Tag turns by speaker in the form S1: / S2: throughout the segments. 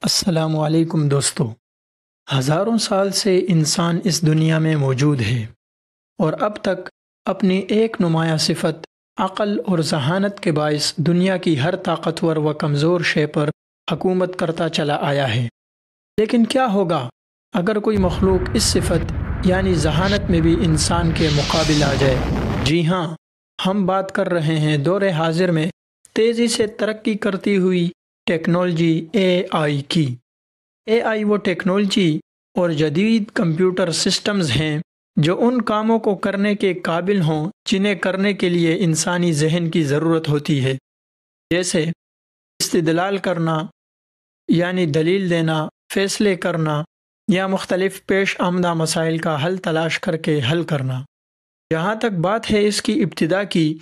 S1: السلام علیکم دوستو۔ ہزاروں سال سے انسان اس دنیا میں موجود ہے اور اب تک اپنی ایک نمایاں صفت عقل اور ذہانت کے باعث دنیا کی ہر طاقتور و کمزور شے پر حکومت کرتا چلا آیا ہے۔ لیکن کیا ہوگا اگر کوئی مخلوق اس صفت یعنی ذہانت میں بھی انسان کے مقابل آ جائے؟ جی ہاں، ہم بات کر رہے ہیں دور حاضر میں تیزی سے ترقی کرتی ہوئی ٹیکنالوجی AI کی۔ AI وہ ٹیکنالوجی اور جدید کمپیوٹر سسٹمز ہیں جو ان کاموں کو کرنے کے قابل ہوں جنہیں کرنے کے لیے انسانی ذہن کی ضرورت ہوتی ہے، جیسے استدلال کرنا یعنی دلیل دینا، فیصلے کرنا یا مختلف پیش آمدہ مسائل کا حل تلاش کر کے حل کرنا۔ جہاں تک بات ہے اس کی ابتدا کی،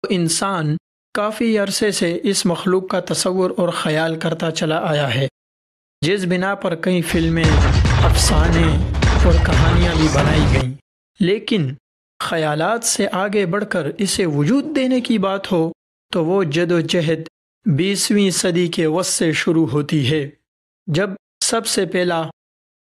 S1: تو انسان کافی عرصے سے اس مخلوق کا تصور اور خیال کرتا چلا آیا ہے، جس بنا پر کئی فلمیں، افسانے اور کہانیاں بھی بنائی گئیں۔ لیکن خیالات سے آگے بڑھ کر اسے وجود دینے کی بات ہو تو وہ جدوجہد 20ویں صدی کے وسط سے شروع ہوتی ہے، جب سب سے پہلا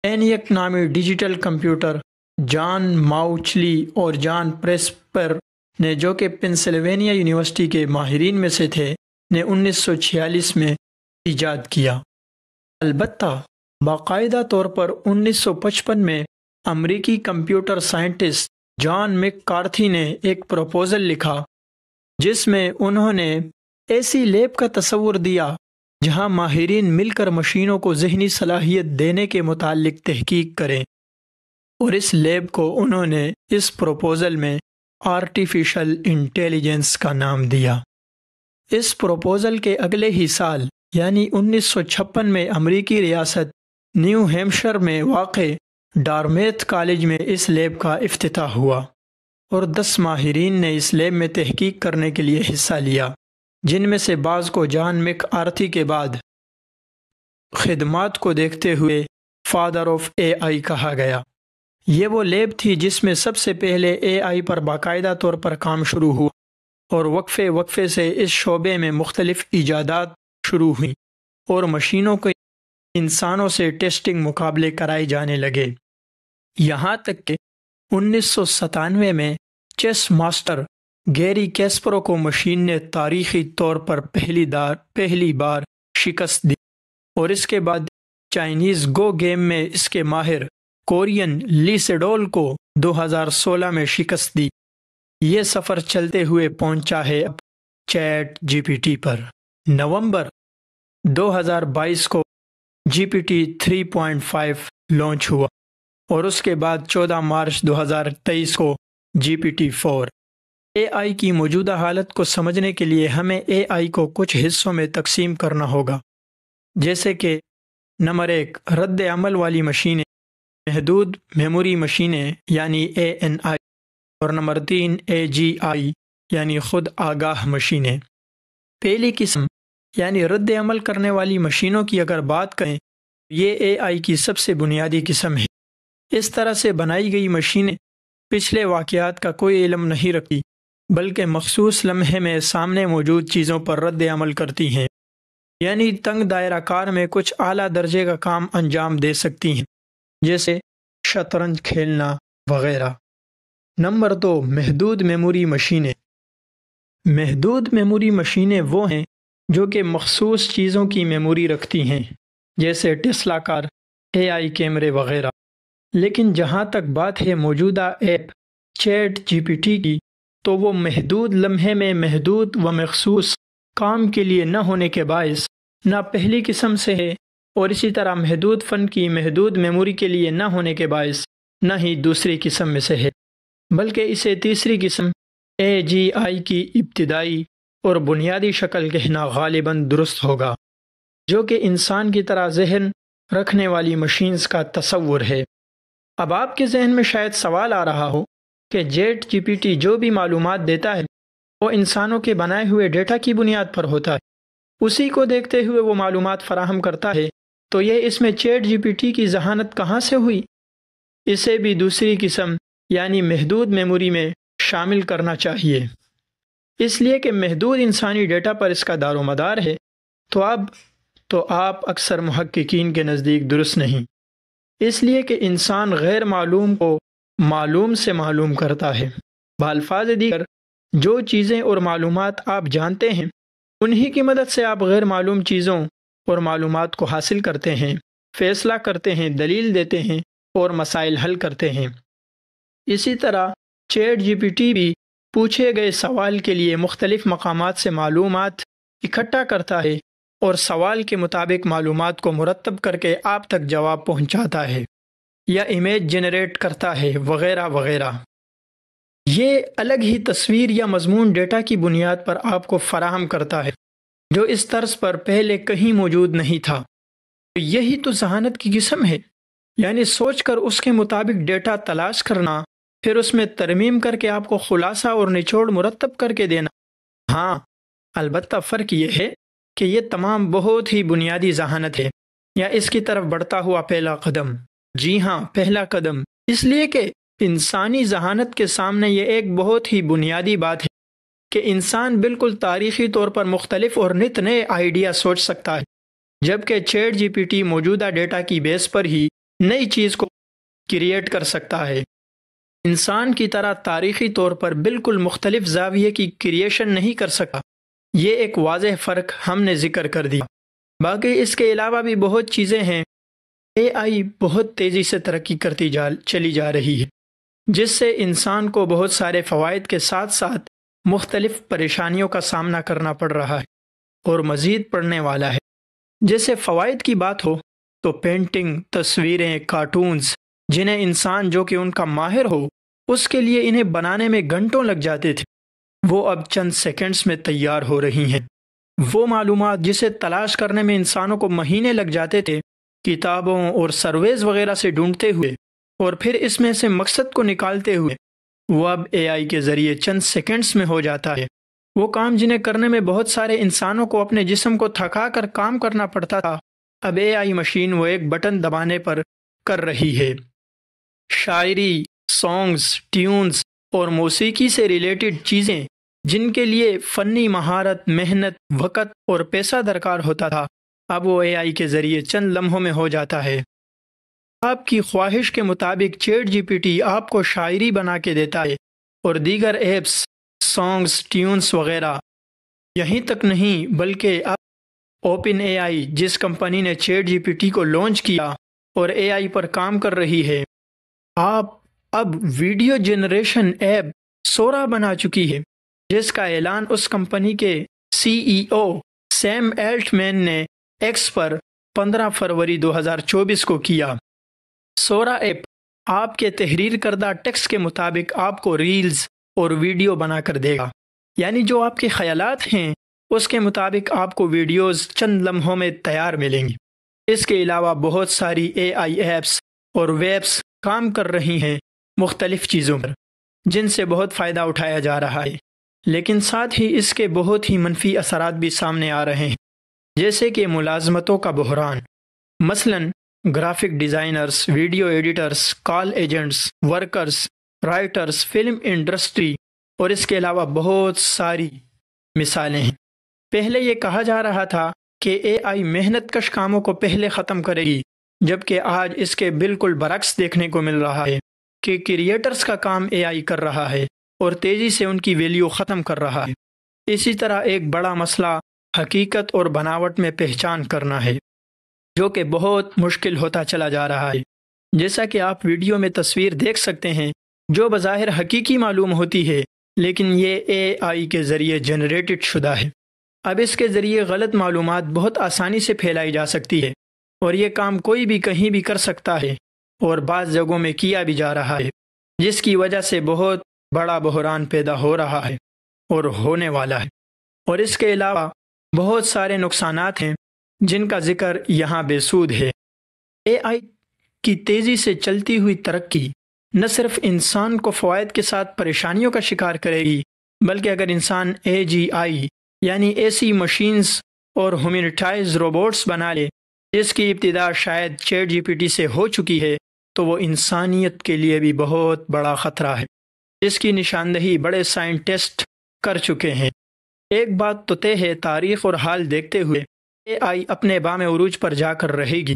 S1: ENIAC نامی ڈیجیٹل کمپیوٹر جان ماؤچلی اور جان پریسپر نے، جو کہ پنسلوینیا یونیورسٹی کے ماہرین میں سے تھے، نے 1946 میں ایجاد کیا۔ البتہ باقاعدہ طور پر 1955 میں امریکی کمپیوٹر سائنٹسٹ جان میک کارتھی نے ایک پروپوزل لکھا جس میں انہوں نے ایسی لیب کا تصور دیا جہاں ماہرین مل کر مشینوں کو ذہنی صلاحیت دینے کے متعلق تحقیق کریں، اور اس لیب کو انہوں نے اس پروپوزل میں آرٹیفیشل انٹیلیجنس کا نام دیا۔ اس پروپوزل کے اگلے ہی سال یعنی 1956 میں امریکی ریاست نیو ہیمپشائر میں واقع ڈارمیتھ کالج میں اس لیب کا افتتاح ہوا، اور 10 ماہرین نے اس لیب میں تحقیق کرنے کے لیے حصہ لیا، جن میں سے بعض کو جان میک کارتھی کے بعد خدمات کو دیکھتے ہوئے فادر آف AI کہا گیا۔ یہ وہ لیب تھی جس میں سب سے پہلے AI پر باقاعدہ طور پر کام شروع ہوا، اور وقفے سے اس شعبے میں مختلف ایجادات شروع ہوئیں اور مشینوں کے انسانوں سے ٹیسٹنگ مقابلے کرائے جانے لگے، یہاں تک کہ 1997 میں چیس ماسٹر گیری کیسپرو کو مشین نے تاریخی طور پر پہلی بار شکست دی، اور اس کے بعد چائنیز گو گیم میں اس کے ماہر کورین لی سیڈول کو 2016 میں شکست دی۔ یہ سفر چلتے ہوئے پہنچا ہے اب چیٹ GPT پر۔ نومبر 2022 کو GPT 3.5 لانچ ہوا، اور اس کے بعد 14 مارچ 2023 کو GPT 4۔ AI کی موجودہ حالت کو سمجھنے کے لیے ہمیں AI کو کچھ حصوں میں تقسیم کرنا ہوگا، جیسے کہ نمبر 1 رد عمل والی مشینیں، محدود میموری مشینیں یعنی ANI، اور نمبر 3 AGI یعنی خود آگاہ مشینیں۔ پہلی قسم یعنی رد عمل کرنے والی مشینوں کی اگر بات کریں، یہ AI کی سب سے بنیادی قسم ہے۔ اس طرح سے بنائی گئی مشینیں پچھلے واقعات کا کوئی علم نہیں رکھتی، بلکہ مخصوص لمحے میں سامنے موجود چیزوں پر رد عمل کرتی ہیں، یعنی تنگ دائرہ کار میں کچھ اعلیٰ درجے کا کام انجام دے سکتی ہیں، جیسے شطرنج کھیلنا وغیرہ۔ نمبر 2 محدود میموری مشینیں۔ محدود میموری مشینیں وہ ہیں جو کہ مخصوص چیزوں کی میموری رکھتی ہیں، جیسے ٹیسلا کار، AI کیمرے وغیرہ۔ لیکن جہاں تک بات ہے موجودہ ایپ چیٹ GPT کی، تو وہ محدود لمحے میں محدود و مخصوص کام کے لیے نہ ہونے کے باعث نہ پہلی قسم سے ہے، اور اسی طرح محدود فن کی محدود میموری کے لیے نہ ہونے کے باعث نہ ہی دوسری قسم میں سے ہے، بلکہ اسے تیسری قسم AGI کی ابتدائی اور بنیادی شکل کہنا غالباً درست ہوگا، جو کہ انسان کی طرح ذہن رکھنے والی مشینز کا تصور ہے۔ اب آپ کے ذہن میں شاید سوال آ رہا ہو کہ چیٹ GPT جو بھی معلومات دیتا ہے وہ انسانوں کے بنائے ہوئے ڈیٹا کی بنیاد پر ہوتا ہے، اسی کو دیکھتے ہوئے وہ معلومات فراہم کرتا ہے، تو یہ اس میں چیٹ GPT کی ذہانت کہاں سے ہوئی؟ اسے بھی دوسری قسم یعنی محدود میموری میں شامل کرنا چاہیے، اس لیے کہ محدود انسانی ڈیٹا پر اس کا دار و مدار ہے۔ تو اب تو آپ اکثر محققین کے نزدیک درست نہیں، اس لیے کہ انسان غیر معلوم کو معلوم سے معلوم کرتا ہے۔ بالفاظ دیگر، جو چیزیں اور معلومات آپ جانتے ہیں انہی کی مدد سے آپ غیر معلوم چیزوں اور معلومات کو حاصل کرتے ہیں، فیصلہ کرتے ہیں، دلیل دیتے ہیں اور مسائل حل کرتے ہیں۔ اسی طرح چیٹ جی پی ٹی بھی پوچھے گئے سوال کے لیے مختلف مقامات سے معلومات اکٹھا کرتا ہے اور سوال کے مطابق معلومات کو مرتب کر کے آپ تک جواب پہنچاتا ہے یا امیج جنریٹ کرتا ہے وغیرہ وغیرہ۔ یہ الگ ہی تصویر یا مضمون ڈیٹا کی بنیاد پر آپ کو فراہم کرتا ہے جو اس طرز پر پہلے کہیں موجود نہیں تھا۔ یہی تو ذہانت کی قسم ہے، یعنی سوچ کر اس کے مطابق ڈیٹا تلاش کرنا، پھر اس میں ترمیم کر کے آپ کو خلاصہ اور نچوڑ مرتب کر کے دینا۔ ہاں، البتہ فرق یہ ہے کہ یہ تمام بہت ہی بنیادی ذہانت ہے یا اس کی طرف بڑھتا ہوا پہلا قدم۔ جی ہاں، پہلا قدم، اس لیے کہ انسانی ذہانت کے سامنے یہ ایک بہت ہی بنیادی بات ہے کہ انسان بالکل تاریخی طور پر مختلف اور نت نئے آئیڈیا سوچ سکتا ہے، جبکہ چیٹ جی پی ٹی موجودہ ڈیٹا کی بیس پر ہی نئی چیز کو کریٹ کر سکتا ہے۔ انسان کی طرح تاریخی طور پر بالکل مختلف زاویے کی کریشن نہیں کر سکتا۔ یہ ایک واضح فرق ہم نے ذکر کر دیا۔ باقی اس کے علاوہ بھی بہت چیزیں ہیں۔ اے آئی بہت تیزی سے ترقی کرتی چلی جا رہی ہے، جس سے انسان کو بہت سارے فوائد کے ساتھ ساتھ مختلف پریشانیوں کا سامنا کرنا پڑ رہا ہے اور مزید پڑنے والا ہے۔ جیسے فوائد کی بات ہو تو پینٹنگ، تصویریں، کارٹونز جنہیں انسان جو کہ ان کا ماہر ہو اس کے لیے انہیں بنانے میں گھنٹوں لگ جاتے تھے، وہ اب چند سیکنڈز میں تیار ہو رہی ہیں۔ وہ معلومات جسے تلاش کرنے میں انسانوں کو مہینے لگ جاتے تھے، کتابوں اور سرویز وغیرہ سے ڈھونڈتے ہوئے اور پھر اس میں سے مقصد کو نکالتے ہوئے، وہ اب اے آئی کے ذریعے چند سیکنڈز میں ہو جاتا ہے۔ وہ کام جنہیں کرنے میں بہت سارے انسانوں کو اپنے جسم کو تھکا کر کام کرنا پڑتا تھا، اب اے آئی مشین وہ ایک بٹن دبانے پر کر رہی ہے۔ شاعری، سانگز، ٹیونز اور موسیقی سے ریلیٹڈ چیزیں جن کے لیے فنی مہارت، محنت، وقت اور پیسہ درکار ہوتا تھا، اب وہ اے آئی کے ذریعے چند لمحوں میں ہو جاتا ہے۔ آپ کی خواہش کے مطابق چیٹ جی پی ٹی آپ کو شاعری بنا کے دیتا ہے اور دیگر ایپس، سانگز، ٹیونز وغیرہ۔ یہیں تک نہیں بلکہ اب اوپن اے آئی جس کمپنی نے چیٹ جی پی ٹی کو لانچ کیا اور اے آئی پر کام کر رہی ہے، آپ اب ویڈیو جنریشن ایپ سورا بنا چکی ہے، جس کا اعلان اس کمپنی کے سی ای او سیم ایلٹمین نے ایکس پر 15 فروری 2024 کو کیا۔ سورا ایپ آپ کے تحریر کردہ ٹیکسٹ کے مطابق آپ کو ریلز اور ویڈیو بنا کر دے گا، یعنی جو آپ کے خیالات ہیں اس کے مطابق آپ کو ویڈیوز چند لمحوں میں تیار ملیں گی۔ اس کے علاوہ بہت ساری اے آئی ایپس اور ویبس کام کر رہی ہیں مختلف چیزوں پر، جن سے بہت فائدہ اٹھایا جا رہا ہے، لیکن ساتھ ہی اس کے بہت ہی منفی اثرات بھی سامنے آ رہے ہیں، جیسے کہ ملازمتوں کا بحران۔ مثلاً graphic designers, video editors, call agents, workers, writers, film industry اور اس کے علاوہ بہت ساری مثالیں ہیں۔ پہلے یہ کہا جا رہا تھا کہ اے آئی محنت کش کاموں کو پہلے ختم کرے گی، جبکہ آج اس کے بالکل برعکس دیکھنے کو مل رہا ہے کہ کریٹرز کا کام اے آئی کر رہا ہے اور تیزی سے ان کی ویلیو ختم کر رہا ہے۔ اسی طرح ایک بڑا مسئلہ حقیقت اور بناوٹ میں پہچان کرنا ہے، جو کہ بہت مشکل ہوتا چلا جا رہا ہے۔ جیسا کہ آپ ویڈیو میں تصویر دیکھ سکتے ہیں جو بظاہر حقیقی معلوم ہوتی ہے، لیکن یہ اے آئی کے ذریعے جنریٹڈ شدہ ہے۔ اب اس کے ذریعے غلط معلومات بہت آسانی سے پھیلائی جا سکتی ہے اور یہ کام کوئی بھی کہیں بھی کر سکتا ہے اور بعض جگہوں میں کیا بھی جا رہا ہے، جس کی وجہ سے بہت بڑا بحران پیدا ہو رہا ہے اور ہونے والا ہے۔ اور اس کے علاوہ بہت سارے نقصانات ہیں جن کا ذکر یہاں بے سود ہے۔ اے آئی کی تیزی سے چلتی ہوئی ترقی نہ صرف انسان کو فوائد کے ساتھ پریشانیوں کا شکار کرے گی، بلکہ اگر انسان اے جی آئی یعنی ایسی مشینز اور ہیومنٹائز روبوٹس بنا لے جس کی ابتدا شاید چیٹ جی پی ٹی سے ہو چکی ہے، تو وہ انسانیت کے لیے بھی بہت بڑا خطرہ ہے، جس کی نشاندہی بڑے سائنٹسٹ کر چکے ہیں۔ ایک بات تو طے ہے، تاریخ اور حال دیکھتے ہوئے اے آئی اپنے بام عروج پر جا کر رہے گی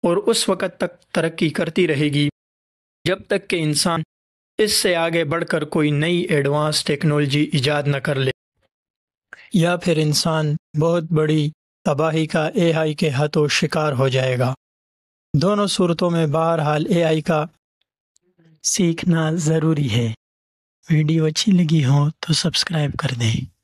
S1: اور اس وقت تک ترقی کرتی رہے گی جب تک کہ انسان اس سے آگے بڑھ کر کوئی نئی ایڈوانس ٹیکنالوجی ایجاد نہ کر لے، یا پھر انسان بہت بڑی تباہی کا اے آئی کے ہاتھوں شکار ہو جائے گا۔ دونوں صورتوں میں بہرحال اے آئی کا سیکھنا ضروری ہے۔ ویڈیو اچھی لگی ہو تو سبسکرائب کر دیں۔